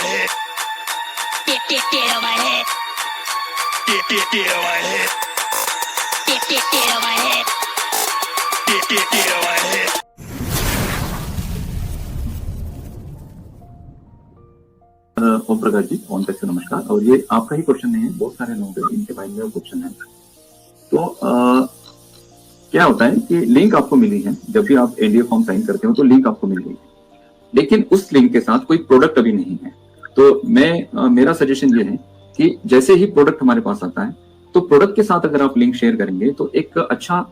head. Get on my head. Get on my head. Get on my head. Get on my head. Om Prakash ji, on पैसे नमस्कार। और ये आपका ही question नहीं है, बहुत सारे लोग हैं इनके माइंड में क्वेश्चन है। तो क्या होता है कि लिंक आपको मिली है, जब भी आप एनडीए फॉर्म साइन करते हो तो लिंक आपको मिल गई है, लेकिन उस लिंक के साथ कोई प्रोडक्ट अभी नहीं है। तो मेरा सजेशन ये है कि जैसे ही प्रोडक्ट हमारे पास आता है तो प्रोडक्ट के साथ अगर आप लिंक शेयर करेंगे तो एक अच्छा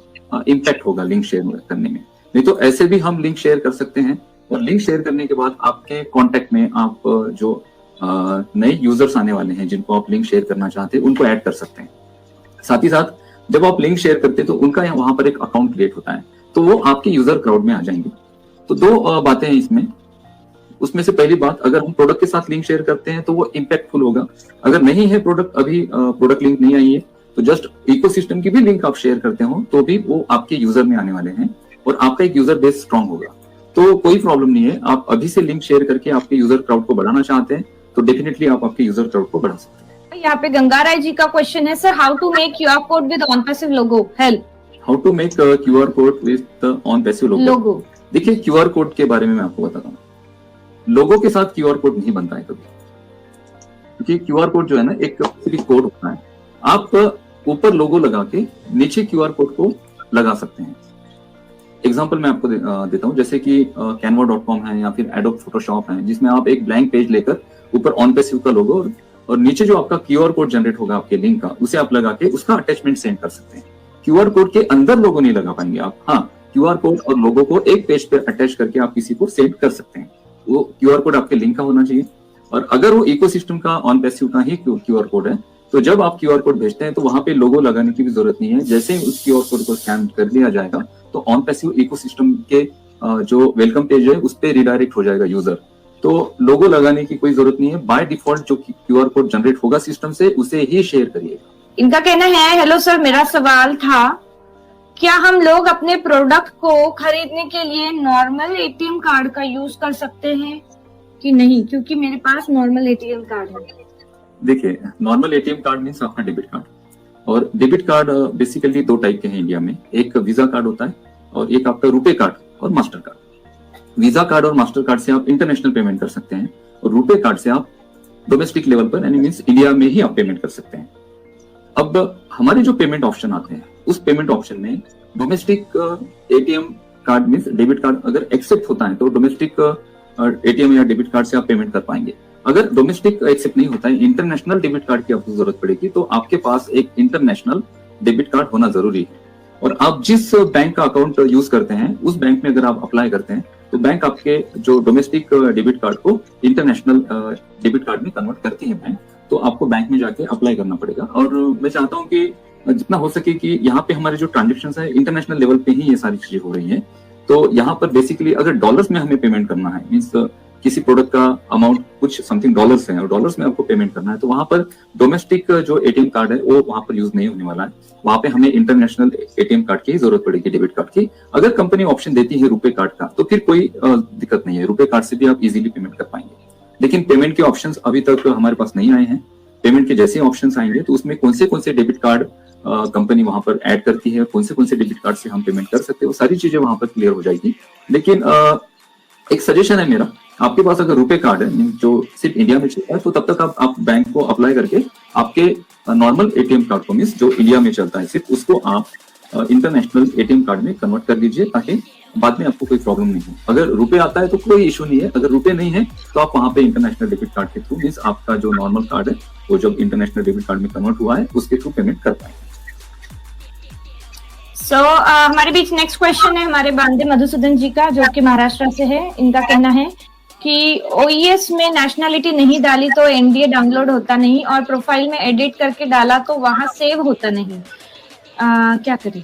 इम्पैक्ट होगा लिंक शेयर करने में। नहीं तो ऐसे भी हम लिंक शेयर कर सकते हैं, और लिंक शेयर करने के बाद आपके कॉन्टेक्ट में आप जो नए यूजर्स आने वाले हैं जिनको आप लिंक शेयर करना चाहते हैं उनको ऐड कर सकते हैं। साथ ही साथ जब आप लिंक शेयर करते हैं तो उनका वहां पर एक अकाउंट क्रिएट होता है, तो वो आपके यूजर क्राउड में आ जाएंगे। तो दो बातें हैं इसमें। उसमें से पहली बात, अगर हम प्रोडक्ट के साथ लिंक शेयर करते हैं तो वो इम्पैक्टफुल होगा। अगर नहीं है प्रोडक्ट, अभी प्रोडक्ट लिंक नहीं आई है, तो जस्ट इकोसिस्टम की भी लिंक आप शेयर करते हो तो भी वो आपके यूजर में आने वाले हैं और आपका एक यूजर बेस स्ट्रांग होगा। तो कोई प्रॉब्लम नहीं है, आप अभी से लिंक शेयर करके आपके यूजर क्राउड को बढ़ाना चाहते हैं तो डेफिनेटली आप आपके यूजर क्राउड को बढ़ा सकते हैं। यहाँ पे गंगाराय जी का क्वेश्चन है, sir how to make QR code with on passive logo, help. How to make QR code with on passive logo. देखिए, क्यूआर कोड के बारे में मैं आपको बताता हूँ। लोगो के साथ क्यूआर कोड नहीं बनता है कभी, क्योंकि क्यूआर कोड जो है ना एक स्पेसिफिक कोड होता है। आप ऊपर लोगो लगा के नीचे क्यूआर कोड को लगा सकते हैं। एग्जाम्पल मैं आपको देता हूँ, जैसे कि canva.com है या फिर एडोब फोटोशॉप है, जिसमें आप एक ब्लैंक पेज लेकर ऊपर ऑन पैसिव का लोगो और नीचे जो आपका क्यूआर कोड जनरेट होगा आपके लिंक का, उसे आप लगा के उसका अटैचमेंट सेंड कर सकते हैं। क्यूआर कोड के अंदर लोगो नहीं लगा पाएंगे आप। हाँ, क्यूआर कोड और लोगो को एक पेज पे अटैच करके आप किसी को सेंड कर सकते हैं। वो क्यूआर कोड आपके लिंक का होना चाहिए, और अगर वो इकोसिस्टम का ऑन पैसिव का ही क्यूआर कोड है तो जब आप क्यूआर कोड भेजते हैं तो वहां पे लोगो लगाने की भी जरूरत नहीं है। जैसे ही उस क्यूआर कोड को स्कैन कर लिया जाएगा तो ऑन पैसिव इकोसिस्टम के जो वेलकम पेज है उस पे रिडायरेक्ट हो जाएगा यूजर। तो लोगो लगाने की कोई जरूरत नहीं है। बाय डिफॉल्ट जो क्यूआर कोड जनरेट होगा सिस्टम से, उसे ही शेयर करिएगा। इनका कहना है, हेलो सर, मेरा सवाल था, क्या हम लोग अपने प्रोडक्ट को खरीदने के लिए नॉर्मल एटीएम कार्ड का यूज कर सकते हैं कि नहीं, क्योंकि मेरे पास नॉर्मल एटीएम कार्ड है। देखिए, नॉर्मल एटीएम कार्ड मीन्स आपका डेबिट कार्ड, और डेबिट कार्ड बेसिकली दो टाइप के हैं इंडिया में। एक वीजा कार्ड होता है और एक आपका रुपे कार्ड और मास्टर कार्ड। वीजा कार्ड और मास्टर कार्ड से आप इंटरनेशनल पेमेंट कर सकते हैं, और रुपे कार्ड से आप डोमेस्टिक लेवल पर यानी मीन्स इंडिया में ही आप पेमेंट कर सकते हैं। अब हमारे जो पेमेंट ऑप्शन आते हैं उस पेमेंट ऑप्शन में domestic ATM card means debit card अगर एक्सेप्ट होता है तो डोमेस्टिक एटीएम या डेबिट कार्ड से आप पेमेंट कर पाएंगे। अगर डोमेस्टिक एक्सेप्ट नहीं होता है, इंटरनेशनल डेबिट कार्ड की आपको जरूरत पड़ेगी, तो आपके पास एक इंटरनेशनल डेबिट कार्ड होना जरूरी है। और आप जिस बैंक का अकाउंट यूज करते हैं उस बैंक में अगर आप अप्लाई करते हैं तो बैंक आपके जो डोमेस्टिक डेबिट कार्ड को इंटरनेशनल डेबिट कार्ड में कन्वर्ट करती है बैंक। तो आपको बैंक में जाके अप्लाई करना पड़ेगा। और मैं चाहता हूँ कि जितना हो सके कि यहाँ पे हमारे जो ट्रांजेक्शन है इंटरनेशनल लेवल पे ही ये सारी चीजें हो रही है। तो यहाँ पर बेसिकली अगर डॉलर्स में हमें पेमेंट करना है, मीन्स किसी प्रोडक्ट का अमाउंट कुछ समथिंग डॉलर्स है और डॉलर्स में आपको पेमेंट करना है, तो वहां पर डोमेस्टिक जो एटीएम कार्ड है वो वहां पर यूज नहीं होने वाला है। वहां पे हमें इंटरनेशनल एटीएम कार्ड की जरूरत पड़ेगी, डेबिट कार्ड की। अगर कंपनी ऑप्शन देती है रुपे कार्ड का तो फिर कोई दिक्कत नहीं है, रुपे कार्ड से भी आप इजीली पेमेंट कर पाएंगे। लेकिन पेमेंट के ऑप्शंस अभी तक हमारे पास नहीं आए हैं। पेमेंट के जैसे ऑप्शंस आएंगे तो उसमें कौन से डेबिट कार्ड कंपनी वहां पर ऐड करती है, कौन से डेबिट कार्ड से हम पेमेंट कर सकते हैं, वो सारी चीजें वहां पर क्लियर हो जाएगी। लेकिन एक सजेशन है मेरा, आपके पास अगर रुपे कार्ड है जो सिर्फ इंडिया में चलता है तो तब तक आप बैंक को अप्लाई करके आपके नॉर्मल एटीएम कार्ड को मीन्स जो इंडिया में चलता है सिर्फ उसको आप इंटरनेशनल एटीएम कार्ड में कन्वर्ट कर दीजिए, ताकि बाद में आपको कोई प्रॉब्लम नहीं हो। अगर रुपए आता है तो कोई इशू नहीं है, अगर रुपए नहीं है तो आप वहां पे इंटरनेशनल डेबिट कार्ड के थ्रू मीन्स आपका जो नॉर्मल कार्ड है वो जब इंटरनेशनल डेबिट कार्ड में कन्वर्ट हुआ है उसके थ्रू पेमेंट कर पाएंगे। हमारे बीच नेक्स्ट क्वेश्चन है हमारे बांदे मधुसूदन जी का, जो कि महाराष्ट्र से है। इनका कहना है कि ओईएस में नेशनैलिटी नहीं डाली तो एनडीए डाउनलोड होता नहीं, और प्रोफाइल में एडिट करके डाला तो वहां सेव होता नहीं, क्या करें?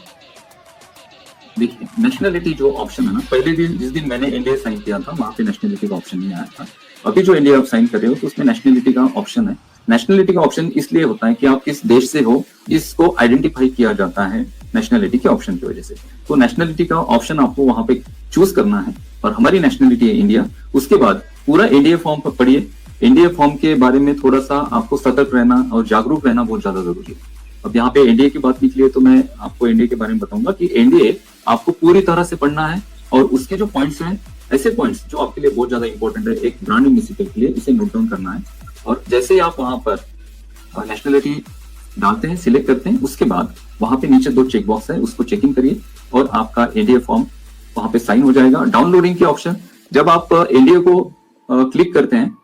देखिए, नेशनैलिटी जो ऑप्शन है ना, पहले दिन जिस दिन मैंने एनडीए साइन किया था वहां पे नेशनैलिटी का ऑप्शन नहीं आया था। अभी जो एनडीए आप साइन कर रहे हो तो उसमें नेशनैलिटी का ऑप्शन है। नेशनैलिटी का ऑप्शन इसलिए होता है कि आप किस देश से हो इसको आइडेंटिफाई किया जाता है नेशनैलिटी के ऑप्शन की वजह से। तो नेशनैलिटी का ऑप्शन आपको वहां पे चूज करना है, और हमारी नेशनैलिटी है इंडिया। उसके बाद पूरा एनडीए फॉर्म पर पढ़िए, एनडीए फॉर्म के बारे में थोड़ा सा आपको सतर्क रहना और जागरूक रहना बहुत ज्यादा जरूरी है। अब यहाँ पे एनडीए की बात निकली है तो मैं आपको एनडीए के बारे में बताऊंगा कि एनडीए आपको पूरी तरह से पढ़ना है और उसके जो पॉइंट्स हैं, ऐसे पॉइंट्स जो आपके लिए बहुत ज्यादा इंपॉर्टेंट है एक ब्रांड म्युनिसिपल के लिए, इसे नोट डाउन करना है। और जैसे ही आप वहां पर नेशनलिटी डालते हैं, सिलेक्ट करते हैं, उसके बाद वहां पे नीचे 2 चेक बॉक्स है, उसको चेकिंग करिए और आपका एनडीए फॉर्म वहां पे साइन हो जाएगा। डाउनलोडिंग के ऑप्शन, जब आप एनडीए को क्लिक करते हैं,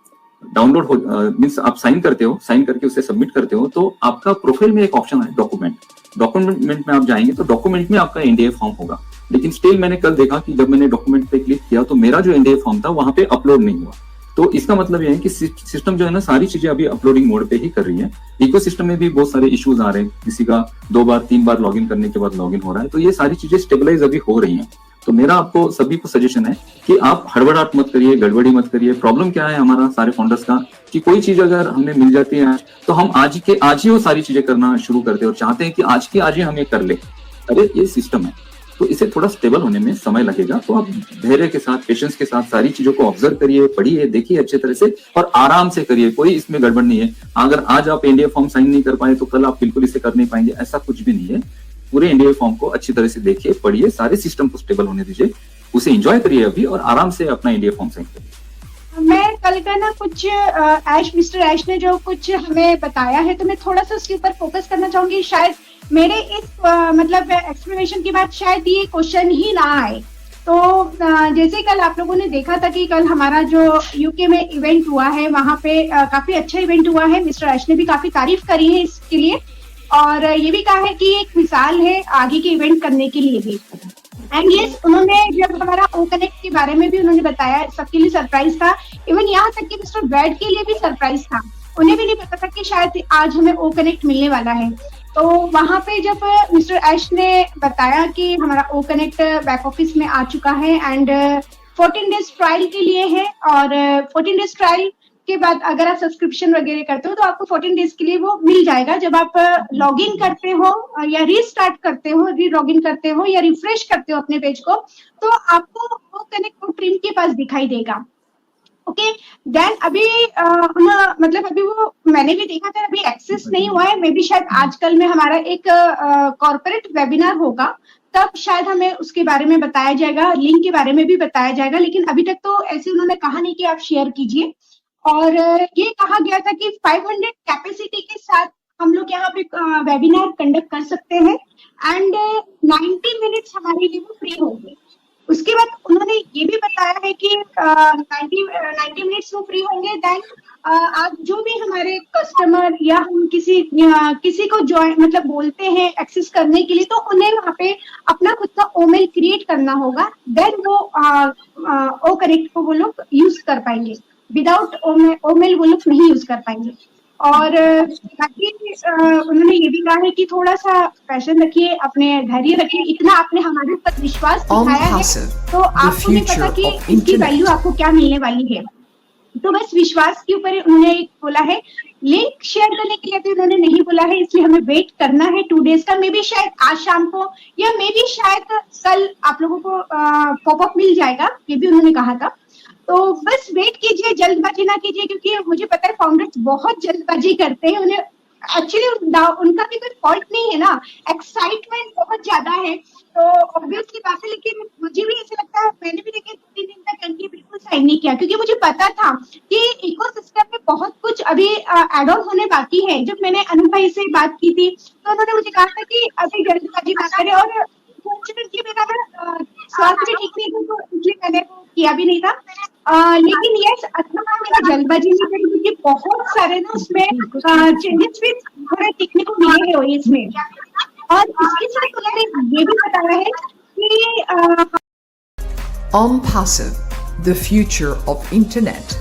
डाउनलोड हो मीन्स आप साइन करते हो, साइन करके उसे सबमिट करते हो, तो आपका प्रोफाइल में एक ऑप्शन है डॉक्यूमेंट में आप जाएंगे तो डॉक्यूमेंट में आपका एनडीए फॉर्म होगा। लेकिन स्टिल मैंने कल देखा कि जब मैंने डॉक्यूमेंट पे क्लिक किया तो मेरा जो एनडीए फॉर्म था वहां पे अपलोड नहीं हुआ। तो इसका मतलब यह है कि सिस्टम जो है ना, सारी चीजें अभी अपलोडिंग मोड पे ही कर रही है। इकोसिस्टम में भी बहुत सारे इश्यूज आ रहे हैं, किसी का 2 बार 3 बार लॉगिन करने के बाद लॉगिन हो रहा है, तो ये सारी चीजें स्टेबलाइज अभी हो रही हैं। तो मेरा आपको सभी को सजेशन है कि आप हड़बड़ाहट मत करिए, गड़बड़ी मत करिए। प्रॉब्लम क्या है हमारा सारे फाउंडर्स का कि कोई चीज अगर हमें मिल जाती है तो हम आज ही वो सारी चीजें करना शुरू करते हैं और चाहते हैं कि आज ही हमें कर ले। अरे ये सिस्टम है, तो इसे थोड़ा स्टेबल होने में समय लगेगा। तो आप धैर्य के साथ, पेशेंस के साथ सारी चीजों को ऑब्जर्व करिए, पढ़िए, देखिए अच्छे तरह से और आराम से करिए। कोई इसमें गड़बड़ नहीं है। अगर आज आप एनडीए फॉर्म साइन नहीं कर पाए तो कल आप बिल्कुल इसे कर नहीं पाएंगे, ऐसा कुछ भी नहीं है। पूरे एनडीए फॉर्म को अच्छी तरह से देखिए, पढ़िए, सारे सिस्टम को स्टेबल होने दीजिए, उसे एंजॉय करिए अभी और आराम से अपना एनडीए फॉर्म साइन करिए। मैं कल का ना कुछ मिस्टर ऐश ने जो कुछ हमें बताया है तो मैं थोड़ा सा उसके ऊपर फोकस करना चाहूंगी। शायद मेरे इस मतलब एक्सप्लेनेशन के बाद शायद ये क्वेश्चन ही ना आए। तो जैसे कल आप लोगों ने देखा था कि कल हमारा जो यूके में इवेंट हुआ है, वहां पे काफी अच्छा इवेंट हुआ है। मिस्टर ऐश ने भी काफी तारीफ करी है इसके लिए और ये भी कहा है कि एक मिसाल है आगे के इवेंट करने के लिए भी। एंड यस, उन्होंने जब हमारा ओ कनेक्ट के बारे में भी उन्होंने बताया, सबके लिए सरप्राइज था। इवन यहाँ तक कि मिस्टर ब्रैड के लिए भी सरप्राइज था, उन्हें भी नहीं पता था कि शायद आज हमें ओ कनेक्ट मिलने वाला है। तो वहां पे जब मिस्टर ऐश ने बताया कि हमारा ओ कनेक्ट बैक ऑफिस में आ चुका है एंड 14 डेज ट्रायल के लिए है और 14 डेज ट्रायल के बाद अगर आप सब्सक्रिप्शन वगैरह करते हो तो आपको 14 डेज के लिए वो मिल जाएगा। जब आप लॉगिन करते हो या रीस्टार्ट करते हो, री लॉगिन करते हो या रिफ्रेश करते हो अपने पेज को, तो आपको वो कनेक्ट प्रिंट के पास दिखाई देगा। ओके, देन अभी मतलब अभी वो मैंने भी देखा था, अभी एक्सेस नहीं हुआ है। मे बी शायद आजकल में हमारा एक कॉर्पोरेट वेबिनार होगा, तब शायद हमें उसके बारे में बताया जाएगा, लिंक के बारे में भी बताया जाएगा। लेकिन अभी तक तो ऐसे उन्होंने कहा नहीं कि आप शेयर कीजिए। और ये कहा गया था कि 500 कैपेसिटी के साथ हम लोग यहाँ पे वेबिनार कंडक्ट कर सकते हैं एंड 90 मिनट्स हमारे लिए वो फ्री होंगे। उसके बाद उन्होंने ये भी बताया है कि 90 मिनट्स वो फ्री होंगे। देन आप जो भी हमारे कस्टमर या हम किसी को ज्वाइन मतलब बोलते हैं एक्सेस करने के लिए, तो उन्हें वहाँ पे अपना खुद का ओमेल क्रिएट करना होगा। देन वो ओ कनेक्ट को वो लोग यूज कर पाएंगे। विदाउट ओमेल वो लोग नहीं यूज कर पाएंगे। और बाकी उन्होंने ये भी कहा है कि थोड़ा सा पैशन रखिए, अपने धैर्य रखिए। इतना आपने हमारे ऊपर विश्वास दिखाया है तो आपको नहीं पता कि इसकी वैल्यू आपको क्या मिलने वाली है। तो बस विश्वास के ऊपर उन्होंने एक बोला है। लिंक शेयर करने के लिए भी उन्होंने नहीं बोला है, इसलिए हमें वेट करना है 2 डेज का। मे बी शायद आज शाम को या मे बी शायद कल आप लोगों को पॉपअप मिल जाएगा, ये भी उन्होंने कहा था। तो बस वेट कीजिए, जल्दबाजी ना कीजिए, क्योंकि मुझे पता है फाउंडर्स बहुत जल्दबाजी करते हैं। उन्हें एक्चुअली उनका भी कोई फॉल्ट नहीं है ना, एक्साइटमेंट बहुत ज्यादा है तो ऑब्वियसली बात है। लेकिन मुझे भी ऐसा लगता है, मैंने भी देखिए 2-3 दिन तक एनडीए बिल्कुल साइन नहीं किया, क्योंकि मुझे पता था कि इकोसिस्टम में बहुत कुछ अभी एड ऑन होने बाकी है। जब मैंने अनु भाई से बात की थी तो उन्होंने मुझे कहा था कि अभी जल्दबाजी ना करें, और फॉर्चुनेटली मेरा स्वास्थ्य भी ठीक नहीं था तो इसलिए मैंने वो किया भी नहीं था। लेकिन यस, अच्छा मेरा जल्दबाजी नहीं करी, क्योंकि बहुत सारे ना उसमें चेंजेस भी थोड़े दिखने को मिले हैं इसमें। और इसके साथ उन्होंने ये भी बताया है कि OnPassive, the future of internet.